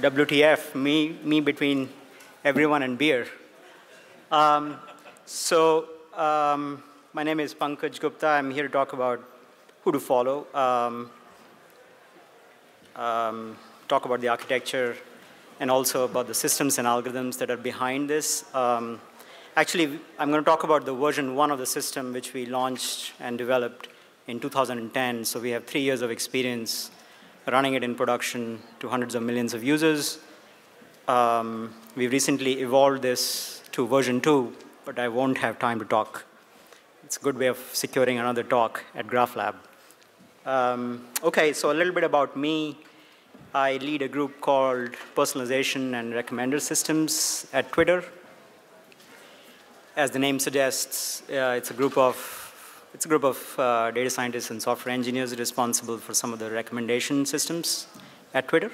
WTF, me between everyone and beer. Um, my name is Pankaj Gupta. I'm here to talk about who to follow, talk about the architecture, and also about the systems and algorithms that are behind this. Actually, I'm going to talk about the version 1 of the system, which we launched and developed in 2010. So we have 3 years of experience running it in production to hundreds of millions of users. We've recently evolved this to version 2, but I won't have time to talk. It's a good way of securing another talk at Graphlab. OK, so a little bit about me. I lead a group called Personalization and Recommender Systems at Twitter. As the name suggests, it's a group of data scientists and software engineers responsible for some of the recommendation systems at Twitter.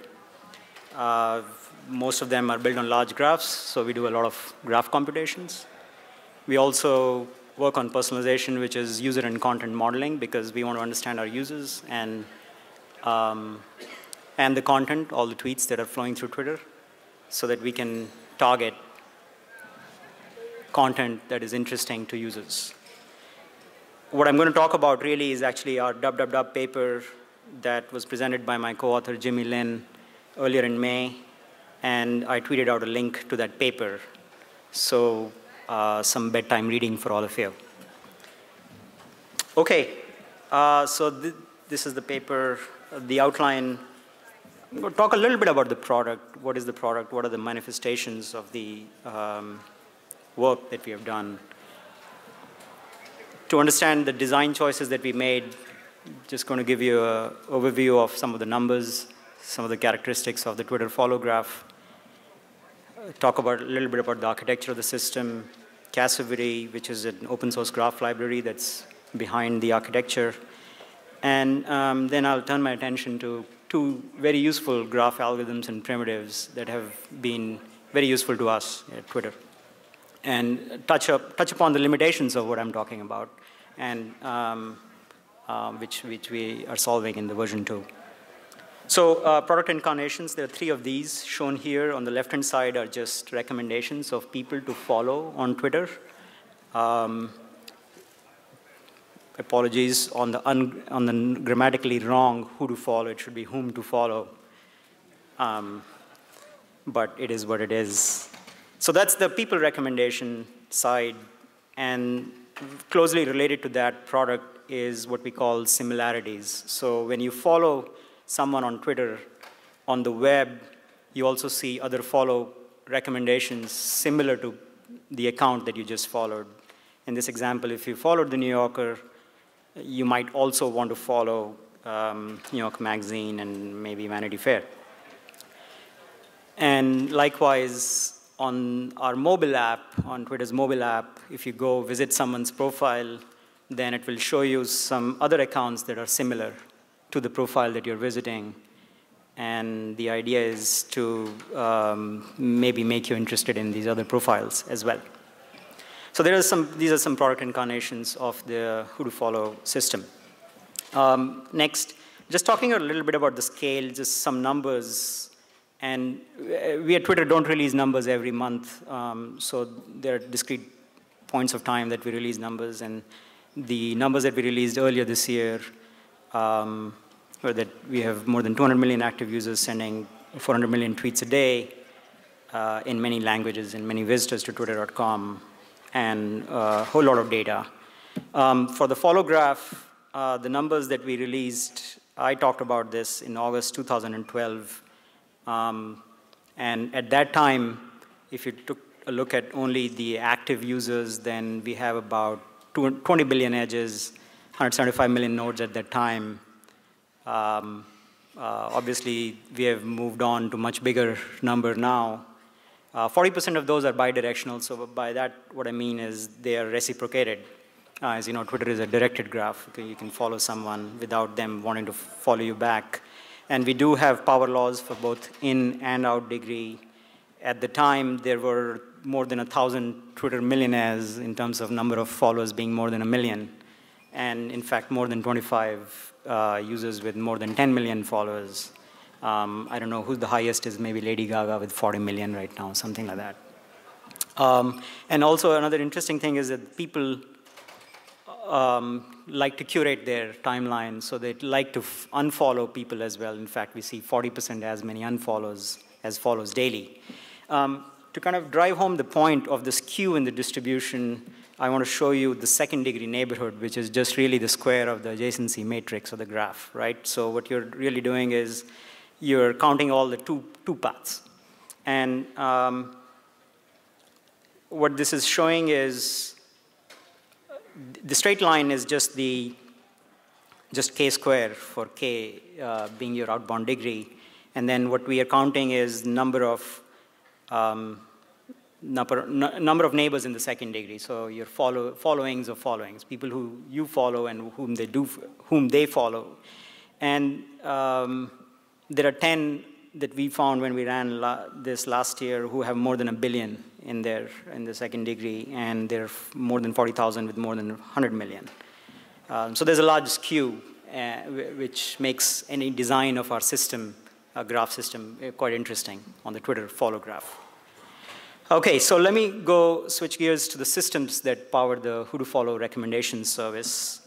Most of them are built on large graphs, so we do a lot of graph computations. We also work on personalization, which is user and content modeling, because we want to understand our users and the content, all the tweets that are flowing through Twitter, so that we can target content that is interesting to users. What I'm going to talk about really is actually our WWW paper that was presented by my co-author, Jimmy Lin, earlier in May. And I tweeted out a link to that paper. So some bedtime reading for all of you. OK, this is the paper, the outline. We'll talk a little bit about the product. What is the product? What are the manifestations of the work that we have done? To understand the design choices that we made, just going to give you an overview of some of the numbers, some of the characteristics of the Twitter follow graph, talk about a little bit about the architecture of the system, Cassivity, which is an open source graph library that's behind the architecture. And then I'll turn my attention to 2 very useful graph algorithms and primitives that have been very useful to us at Twitter, and touch upon the limitations of what I'm talking about, and which we are solving in the version 2. So product incarnations, there are 3 of these shown here. On the left-hand side are just recommendations of people to follow on Twitter. Apologies on the grammatically wrong who to follow. It should be whom to follow. But it is what it is. So that's the people recommendation side. And closely related to that product is what we call similarities. So when you follow someone on Twitter, on the web, you also see other follow recommendations similar to the account that you just followed. In this example, if you followed The New Yorker, you might also want to follow New York Magazine and maybe Vanity Fair. And likewise, on our mobile app, on Twitter's mobile app, if you go visit someone's profile, then it will show you some other accounts that are similar to the profile that you're visiting. And the idea is to maybe make you interested in these other profiles as well. So these are some product incarnations of the who to follow system. Next, just talking a little bit about the scale, just some numbers. And we at Twitter don't release numbers every month. So there are discrete points of time that we release numbers. And the numbers that we released earlier this year were that we have more than 200 million active users sending 400 million tweets a day in many languages and many visitors to twitter.com, and a whole lot of data. For the follow graph, the numbers that we released, I talked about this in August 2012. And at that time, if you took a look at only the active users, then we have about 20 billion edges, 175 million nodes at that time. Obviously, we have moved on to much bigger number now. 40% of those are bidirectional. So by that, what I mean is they are reciprocated. As you know, Twitter is a directed graph. You can follow someone without them wanting to follow you back. And we do have power laws for both in and out degree. At the time, there were more than 1,000 Twitter millionaires in terms of number of followers being more than 1 million. And in fact, more than 25 users with more than 10 million followers. I don't know who the highest is, maybe Lady Gaga with 40 million right now, something like that. And also another interesting thing is that people like to curate their timeline, so they like to unfollow people as well. In fact, we see 40% as many unfollows as follows daily. To kind of drive home the point of the skew in the distribution, I want to show you the second-degree neighborhood, which is just really the square of the adjacency matrix of the graph, right? So what you're really doing is you're counting all the two paths. And what this is showing is the straight line is just k square for k being your outbound degree. And then what we are counting is number of neighbors in the second degree. So your followings of followings, people who you follow and whom they follow. And there are 10 that we found when we ran this last year who have more than 1 billion in the second degree, and there are more than 40,000 with more than 100 million. So there's a large skew, which makes any design of our system, a graph system, quite interesting on the Twitter follow graph. Okay, so let me switch gears to the systems that power the who to follow recommendation service.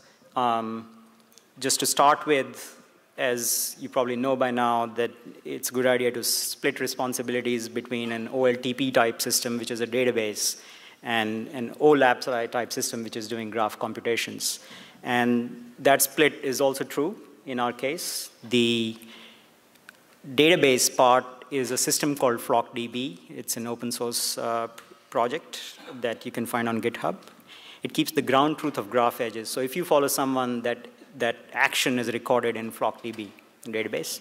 Just to start with, as you probably know by now, that it's a good idea to split responsibilities between an OLTP type system, which is a database, and an OLAP type system, which is doing graph computations. And that split is also true in our case. The database part is a system called FlockDB. It's an open source project that you can find on GitHub. It keeps the ground truth of graph edges. So if you follow someone, that action is recorded in FlockDB database.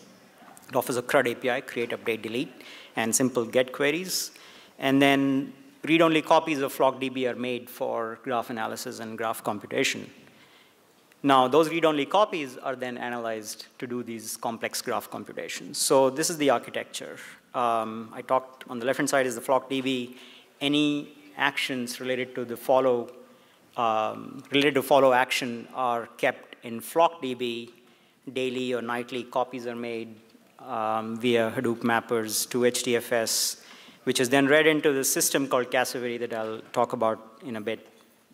It offers a CRUD API, create, update, delete, and simple get queries. And then read-only copies of FlockDB are made for graph analysis and graph computation. Now, those read-only copies are then analyzed to do these complex graph computations. So this is the architecture. I talked on the left-hand side is the FlockDB. Any actions related to the follow action are kept in FlockDB. Daily or nightly copies are made via Hadoop mappers to HDFS, which is then read into the system called Cassivary that I'll talk about in a bit.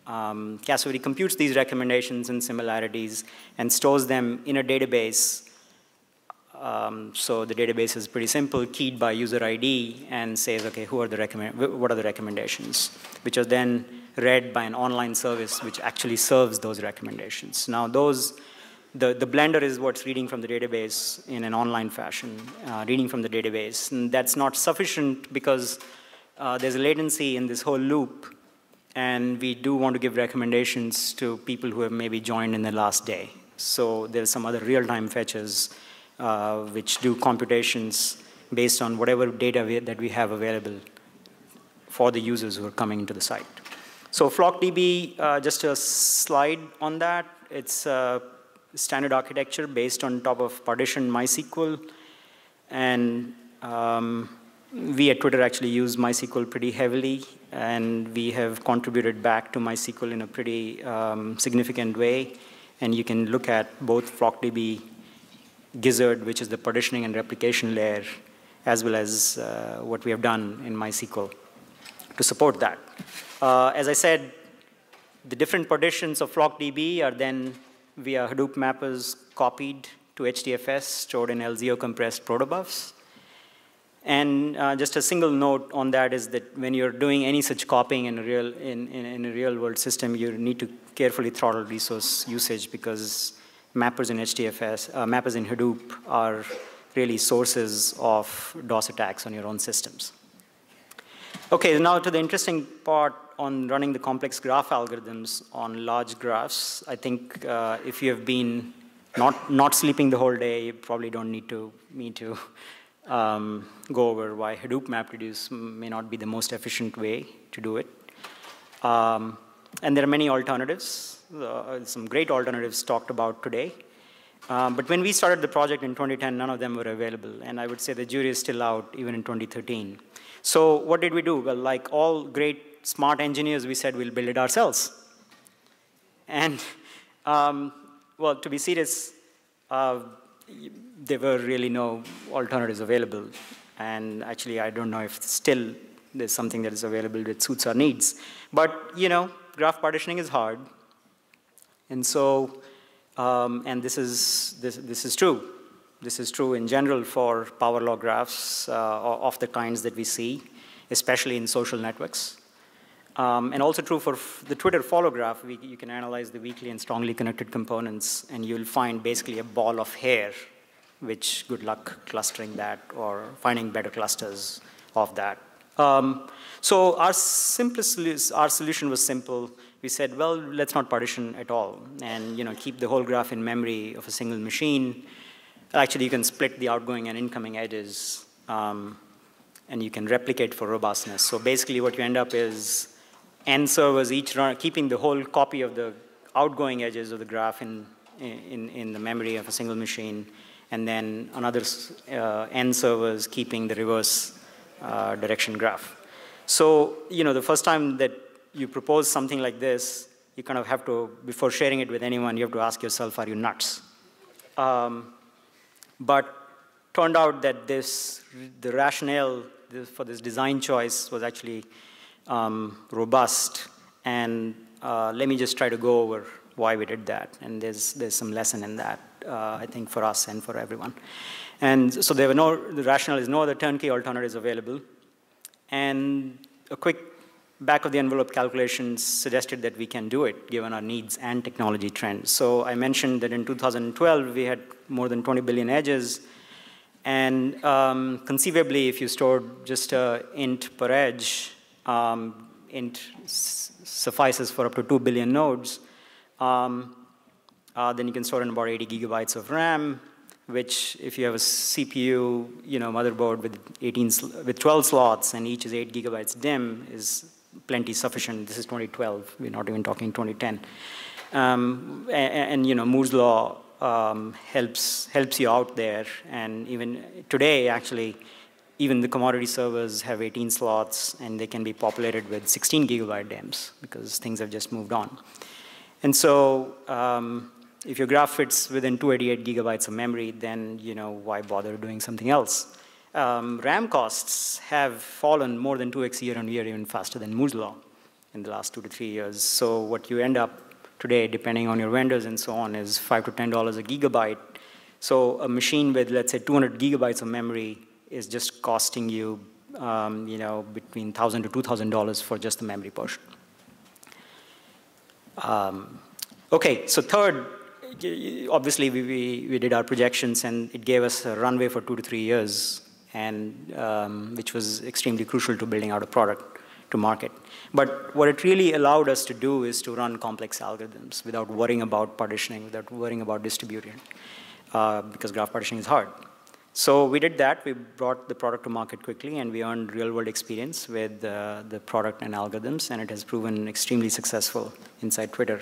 Cassivary computes these recommendations and similarities and stores them in a database. So the database is pretty simple, keyed by user ID, and says, okay, what are the recommendations, which are then read by an online service which actually serves those recommendations. Now the blender is what's reading from the database in an online fashion, reading from the database. And that's not sufficient because there's a latency in this whole loop, and we do want to give recommendations to people who have maybe joined in the last day. So there's some other real-time fetches which do computations based on whatever data that we have available for the users who are coming into the site. So FlockDB, just a slide on that. It's a standard architecture based on top of partitioned MySQL. And we at Twitter actually use MySQL pretty heavily, and we have contributed back to MySQL in a pretty significant way. And you can look at both FlockDB Gizzard, which is the partitioning and replication layer, as well as what we have done in MySQL to support that. As I said, the different partitions of FlockDB are then via Hadoop mappers copied to HDFS, stored in LZO compressed protobufs. And just a single note on that is that when you're doing any such copying in a real world system, you need to carefully throttle resource usage because mappers in HDFS, mappers in Hadoop are really sources of DOS attacks on your own systems. Okay, now to the interesting part on running the complex graph algorithms on large graphs. I think if you have been not sleeping the whole day, you probably don't need me to go over why Hadoop MapReduce may not be the most efficient way to do it. And there are many alternatives, some great alternatives talked about today. But when we started the project in 2010, none of them were available. And I would say the jury is still out even in 2013. So what did we do? Well, like all great smart engineers, we said we'll build it ourselves. And well, to be serious, there were really no alternatives available. And actually, I don't know if still there's something that is available that suits our needs. But, graph partitioning is hard. And so, and this is true. This is true in general for power law graphs of the kinds that we see, especially in social networks. And also true for the Twitter follow graph. You can analyze the weakly and strongly connected components, and you'll find basically a ball of hair, which good luck clustering that or finding better clusters of that. So our solution was simple. We said, well, let's not partition at all, and keep the whole graph in memory of a single machine. Actually, you can split the outgoing and incoming edges, and you can replicate for robustness. So basically, what you end up is n servers each keeping the whole copy of the outgoing edges of the graph in the memory of a single machine, and then another n servers keeping the reverse direction graph. So, the first time that you propose something like this, you kind of have to, before sharing it with anyone, you have to ask yourself, are you nuts? But turned out that the rationale for this design choice was actually robust. And let me just try to go over why we did that. And there's some lesson in that, I think, for us and for everyone. And so the rationale is no other turnkey alternatives available. And a quick back-of-the-envelope calculation suggested that we can do it, given our needs and technology trends. So I mentioned that in 2012, we had more than 20 billion edges. And conceivably, if you stored just an int per edge, int suffices for up to 2 billion nodes, then you can store in about 80 gigabytes of RAM, which if you have a CPU, motherboard with 12 slots and each is 8 gigabytes DIMM is plenty sufficient. This is 2012. We're not even talking 2010. And Moore's law helps you out there. And even today, actually, even the commodity servers have 18 slots, and they can be populated with 16 gigabyte DIMMs because things have just moved on. And so if your graph fits within 288 gigabytes of memory, then why bother doing something else? RAM costs have fallen more than 2x year on year, even faster than Moore's law in the last 2 to 3 years. So what you end up today, depending on your vendors and so on, is $5 to $10 a gigabyte. So a machine with, let's say, 200 gigabytes of memory is just costing you, between $1,000 to $2,000 for just the memory portion. Okay, so third, obviously we did our projections, and it gave us a runway for 2 to 3 years, and which was extremely crucial to building out a product to market. But what it really allowed us to do is to run complex algorithms without worrying about partitioning, without worrying about distributing, because graph partitioning is hard. So we did that. We brought the product to market quickly, and we earned real-world experience with the product and algorithms, and it has proven extremely successful inside Twitter.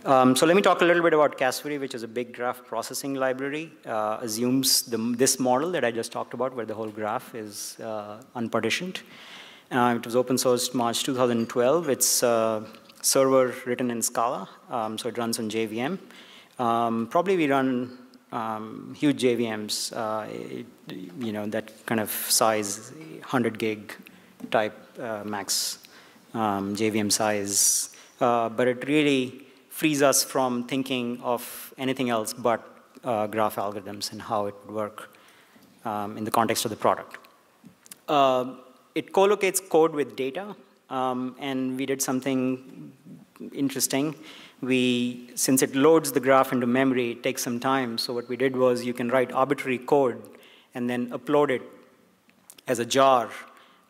So let me talk a little bit about Cassivary, which is a big graph processing library. Assumes this model that I just talked about, where the whole graph is unpartitioned. It was open sourced March 2012. It's server written in Scala, so it runs on JVM. Probably we run huge JVMs, that kind of size, 100 gig type max JVM size. But it really frees us from thinking of anything else but graph algorithms and how it would work in the context of the product. It co-locates code with data, and we did something interesting. Since it loads the graph into memory, it takes some time. So what we did was you can write arbitrary code and then upload it as a jar.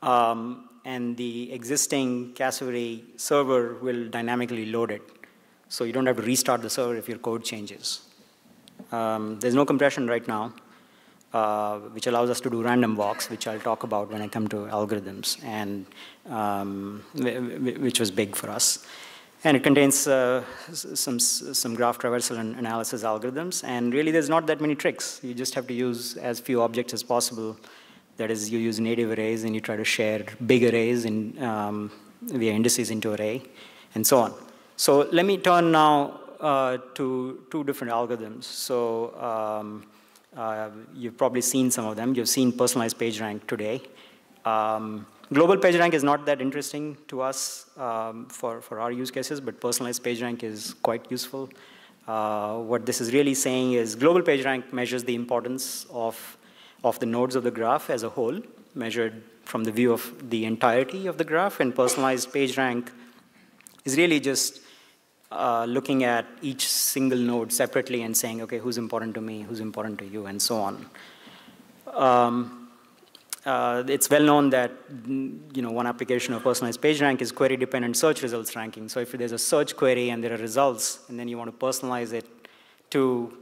And the existing Cassivary server will dynamically load it. So you don't have to restart the server if your code changes. There's no compression right now, which allows us to do random walks, which I'll talk about when I come to algorithms, and which was big for us. And it contains some graph traversal and analysis algorithms. And really, there's not that many tricks. You just have to use as few objects as possible. That is, you use native arrays, and you try to share big arrays via indices into array, and so on. So let me turn now to two different algorithms. So You've probably seen some of them. You've seen personalized PageRank today. Global PageRank is not that interesting to us for our use cases, but personalized PageRank is quite useful. What this is really saying is global PageRank measures the importance of the nodes of the graph as a whole, measured from the view of the entirety of the graph, and personalized PageRank is really just looking at each single node separately and saying, okay, who's important to me, who's important to you, and so on. It's well known that one application of personalized PageRank is query-dependent search results ranking. So if there's a search query and there are results, and then you want to personalize it to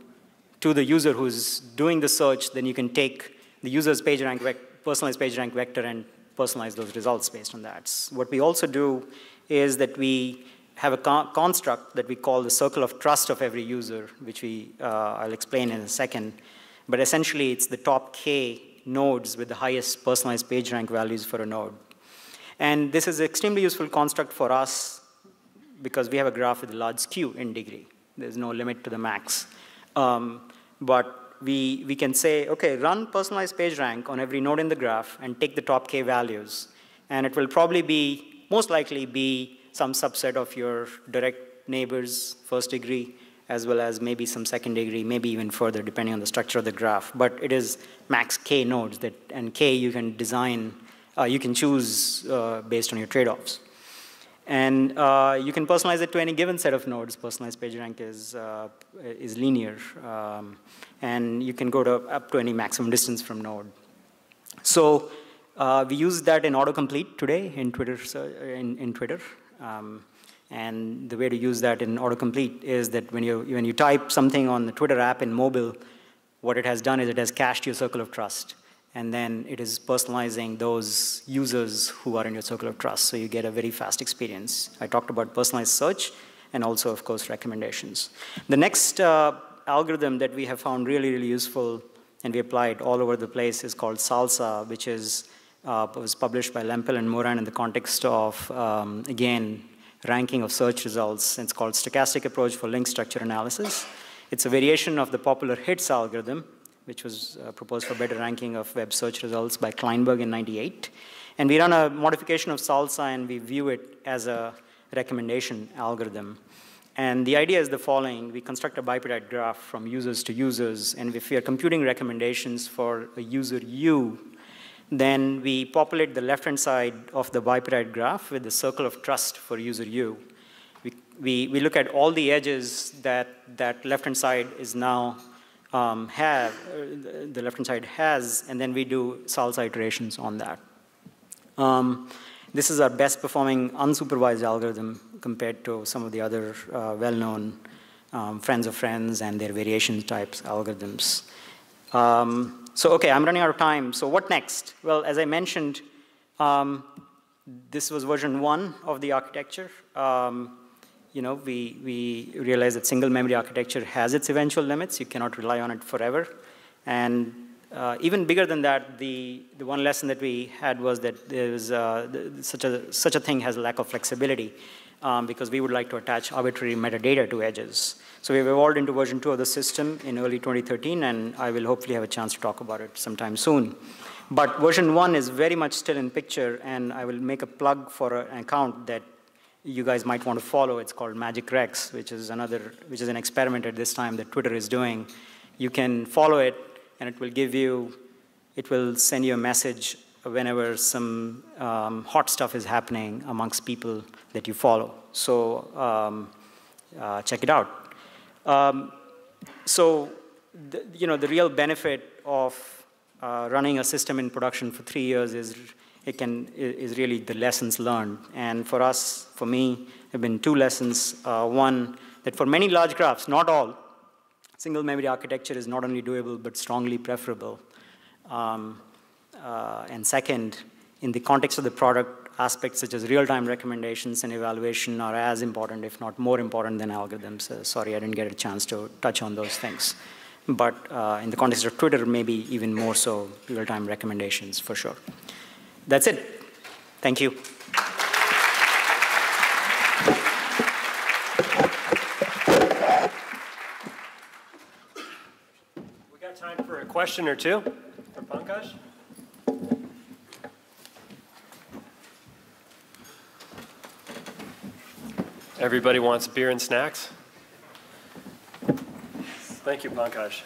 the user who's doing the search, then you can take the user's personalized PageRank vector and personalize those results based on that. What we also do is that we have a construct that we call the circle of trust of every user, which I'll explain in a second. But essentially, it's the top K nodes with the highest personalized PageRank values for a node. And this is an extremely useful construct for us because we have a graph with a large skew in degree. There's no limit to the max. But we can say, okay, run personalized PageRank on every node in the graph and take the top K values. And it will probably most likely be some subset of your direct neighbors, first degree, as well as maybe some second degree, maybe even further, depending on the structure of the graph. But it is max K nodes, and K you can design, you can choose based on your trade-offs. And you can personalize it to any given set of nodes. Personalized PageRank is linear. And you can go up to any maximum distance from node. So we use that in autocomplete today in Twitter. And the way to use that in autocomplete is that when you type something on the Twitter app in mobile, what it has done is it has cached your circle of trust. And then it is personalizing those users who are in your circle of trust. So you get a very fast experience. I talked about personalized search and also, of course, recommendations. The next algorithm that we have found really, really useful and we apply it all over the place is called SALSA, which was published by Lempel and Moran in the context of, again, ranking of search results. It's called Stochastic Approach for Link Structure Analysis. It's a variation of the popular HITS algorithm, which was proposed for better ranking of web search results by Kleinberg in '98. And we run a modification of SALSA, and we view it as a recommendation algorithm. And the idea is the following. We construct a bipartite graph from users to users, and if we are computing recommendations for a user U, then we populate the left-hand side of the bipartite graph with the circle of trust for user U. We look at all the edges that left-hand side is now the left-hand side has, and then we do SALSA iterations on that. This is our best performing unsupervised algorithm compared to some of the other well-known friends of friends and their variation types algorithms. So okay, I'm running out of time. So what next? Well, as I mentioned, this was version 1 of the architecture. We realized that single memory architecture has its eventual limits. You cannot rely on it forever. And even bigger than that, the one lesson that we had was that there is such a thing has a lack of flexibility because we would like to attach arbitrary metadata to edges. So we've evolved into version 2 of the system in early 2013, and I will hopefully have a chance to talk about it sometime soon. But version 1 is very much still in picture, and I will make a plug for an account that you guys might want to follow. It's called Magic Rex, which is an experiment at this time that Twitter is doing. You can follow it, and it will send you a message whenever some hot stuff is happening amongst people that you follow. So check it out. So the real benefit of running a system in production for 3 years is really the lessons learned. And for me, have been 2 lessons. One, that for many large graphs, not all, single memory architecture is not only doable, but strongly preferable. And second, in the context of the product, aspects such as real-time recommendations and evaluation are as important, if not more important than algorithms. Sorry, I didn't get a chance to touch on those things. But in the context of Twitter, maybe even more so, real-time recommendations for sure. That's it. Thank you. We got time for a question. question or two for Pankaj? Everybody wants beer and snacks? Thank you, Pankaj.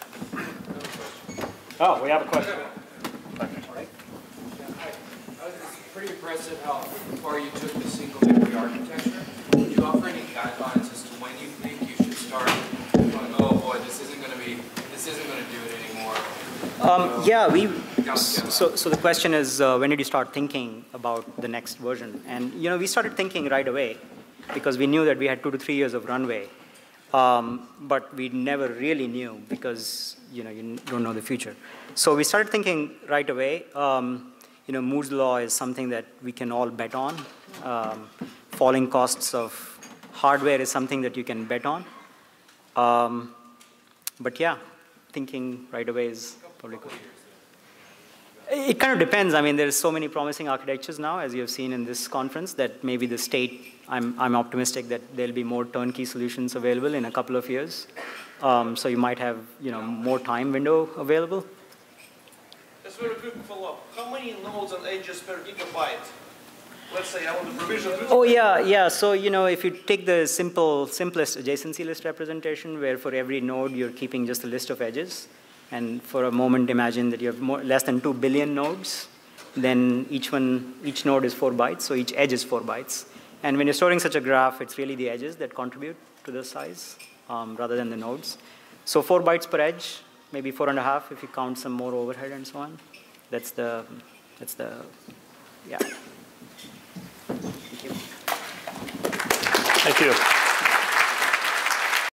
Oh, we have a question. It's pretty impressive how far you took the single memory architecture. Would you offer any guidelines as to when you think you should start going, oh boy, this isn't going to do it anymore? So the question is, when did you start thinking about the next version? And we started thinking right away because we knew that we had 2 to 3 years of runway. But we never really knew because you don't know the future. So we started thinking right away. Moore's law is something that we can all bet on. Falling costs of hardware is something that you can bet on. But yeah, thinking right away is probably good. It kind of depends. I mean, there's so many promising architectures now, as you have seen in this conference, that maybe the state, I'm optimistic that there'll be more turnkey solutions available in a couple of years. So you might have, more time window available. That's very quick follow-up. How many nodes and edges per gigabyte? Let's say I want to provision. Oh yeah. So if you take the simplest adjacency list representation, where for every node you're keeping just a list of edges, and for a moment imagine that you have less than 2 billion nodes, then each node is 4 bytes, so each edge is 4 bytes. And when you're storing such a graph, it's really the edges that contribute to the size rather than the nodes. So 4 bytes per edge, maybe 4.5 if you count some more overhead and so on. That's the yeah. Thank you. Thank you.